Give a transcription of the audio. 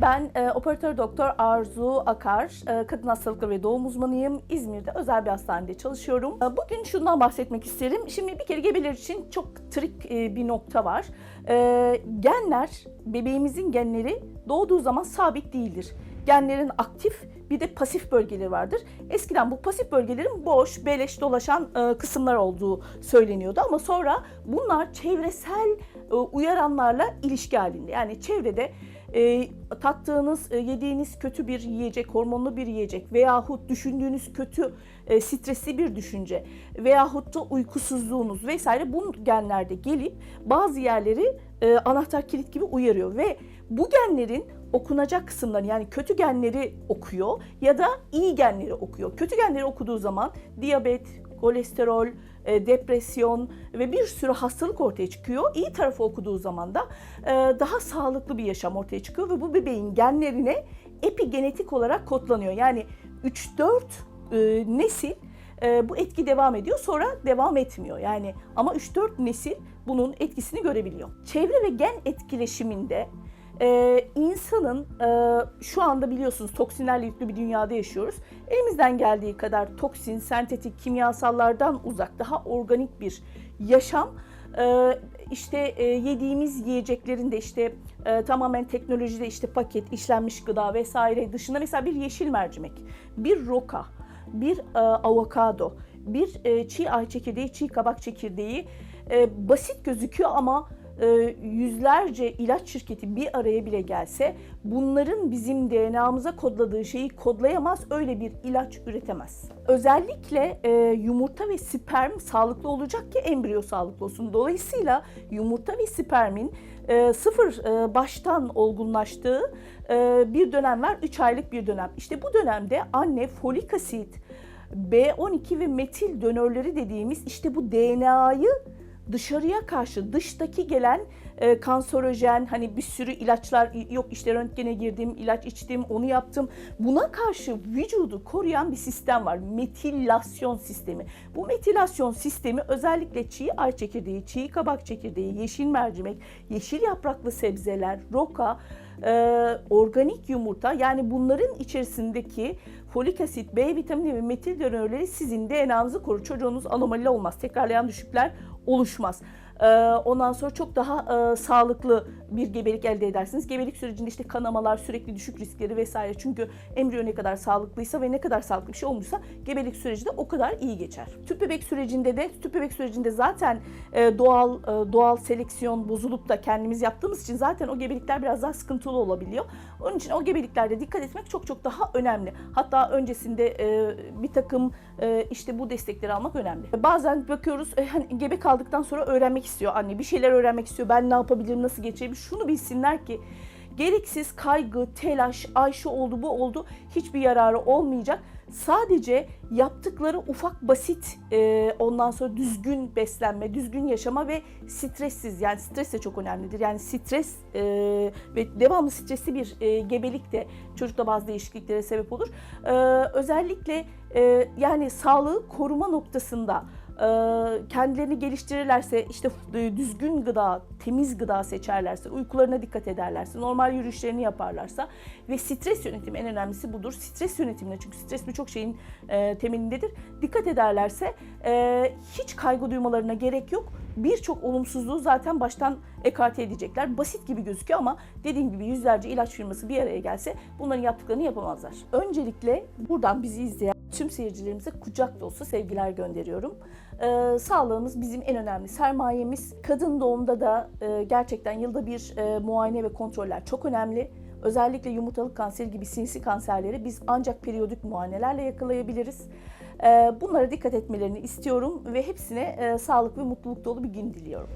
Ben operatör doktor Arzu Akar, kadın hastalıkları ve doğum uzmanıyım. İzmir'de özel bir hastanede çalışıyorum. Bugün şundan bahsetmek isterim. Şimdi bir kere gebeler için çok trik bir nokta var. Genler, bebeğimizin genleri doğduğu zaman sabit değildir. Genlerin aktif bir de pasif bölgeleri vardır. Eskiden bu pasif bölgelerin boş, beleş dolaşan kısımlar olduğu söyleniyordu ama sonra bunlar çevresel uyaranlarla ilişki halinde. Yani çevrede tattığınız, yediğiniz kötü bir yiyecek, hormonlu bir yiyecek veyahut düşündüğünüz kötü, stresli bir düşünce veyahut da uykusuzluğunuz vesaire bu genlerde gelip bazı yerleri anahtar kilit gibi uyarıyor ve bu genlerin okunacak kısımları yani kötü genleri okuyor ya da iyi genleri okuyor. Kötü genleri okuduğu zaman diyabet, kolesterol, depresyon ve bir sürü hastalık ortaya çıkıyor. İyi tarafı okuduğu zaman da daha sağlıklı bir yaşam ortaya çıkıyor ve bu bebeğin genlerine epigenetik olarak kodlanıyor. Yani 3-4 nesil bu etki devam ediyor, sonra devam etmiyor. Yani ama 3-4 nesil bunun etkisini görebiliyor. Çevre ve gen etkileşiminde insanın şu anda biliyorsunuz toksinlerle yüklü bir dünyada yaşıyoruz. Elimizden geldiği kadar toksin, sentetik kimyasallardan uzak, daha organik bir yaşam. Yediğimiz yiyeceklerin de tamamen teknolojide paket, işlenmiş gıda vesaire dışında mesela bir yeşil mercimek, bir roka, bir avokado, bir çiğ ay çekirdeği, çiğ kabak çekirdeği basit gözüküyor ama yüzlerce ilaç şirketi bir araya bile gelse bunların bizim DNA'mıza kodladığı şeyi kodlayamaz, öyle bir ilaç üretemez. Özellikle yumurta ve sperm sağlıklı olacak ki embriyo sağlıklı olsun. Dolayısıyla yumurta ve spermin sıfır baştan olgunlaştığı bir dönem var, 3 aylık bir dönem. İşte bu dönemde anne folik asit, B12 ve metil dönörleri dediğimiz bu DNA'yı dışarıya karşı, dıştaki gelen kanserojen, hani bir sürü ilaçlar, yok röntgene girdim, ilaç içtim, onu yaptım. Buna karşı vücudu koruyan bir sistem var. Metilasyon sistemi. Bu metilasyon sistemi özellikle çiğ ay çekirdeği, çiğ kabak çekirdeği, yeşil mercimek, yeşil yapraklı sebzeler, roka, organik yumurta, yani bunların içerisindeki folik asit, B vitamini ve metil dönörleri sizin DNA'nızı korur. Çocuğunuz anomali olmaz. Tekrarlayan düşükler oluşmaz. Ondan sonra çok daha sağlıklı bir gebelik elde edersiniz. Gebelik sürecinde kanamalar, sürekli düşük riskleri vesaire. Çünkü embriyo ne kadar sağlıklıysa ve ne kadar sağlıklı bir şey olmuşsa gebelik süreci de o kadar iyi geçer. Tüp bebek sürecinde zaten doğal seleksiyon bozulup da kendimiz yaptığımız için zaten o gebelikler biraz daha sıkıntılı olabiliyor. Onun için o gebeliklerde dikkat etmek çok çok daha önemli. Hatta öncesinde bir takım bu destekleri almak önemli. Bazen bakıyoruz gebe kaldıktan sonra öğrenmek istiyor anne. Bir şeyler öğrenmek istiyor. Ben ne yapabilirim, nasıl geçebilirim? Şunu bilsinler ki gereksiz kaygı, telaş, ay şu oldu, bu oldu hiçbir yararı olmayacak. Sadece yaptıkları ufak basit ondan sonra düzgün beslenme, düzgün yaşama ve stressiz, yani stres de çok önemlidir. Yani stres ve devamlı stresli bir gebelik de çocukta bazı değişikliklere sebep olur. Özellikle yani sağlığı koruma noktasında kendilerini geliştirirlerse, düzgün gıda, temiz gıda seçerlerse, uykularına dikkat ederlerse, normal yürüyüşlerini yaparlarsa ve stres yönetimi, en önemlisi budur. Stres yönetimine, çünkü stres birçok şeyin temelindedir. Dikkat ederlerse hiç kaygı duymalarına gerek yok. Birçok olumsuzluğu zaten baştan ekarte edecekler. Basit gibi gözüküyor ama dediğim gibi yüzlerce ilaç firması bir araya gelse bunların yaptıklarını yapamazlar. Öncelikle buradan bizi izleyen tüm seyircilerimize kucak dolusu sevgiler gönderiyorum. Sağlığımız bizim en önemli sermayemiz. Kadın doğumda da gerçekten yılda bir muayene ve kontroller çok önemli. Özellikle yumurtalık kanseri gibi sinsi kanserleri biz ancak periyodik muayenelerle yakalayabiliriz. Bunlara dikkat etmelerini istiyorum ve hepsine sağlık ve mutluluk dolu bir gün diliyorum.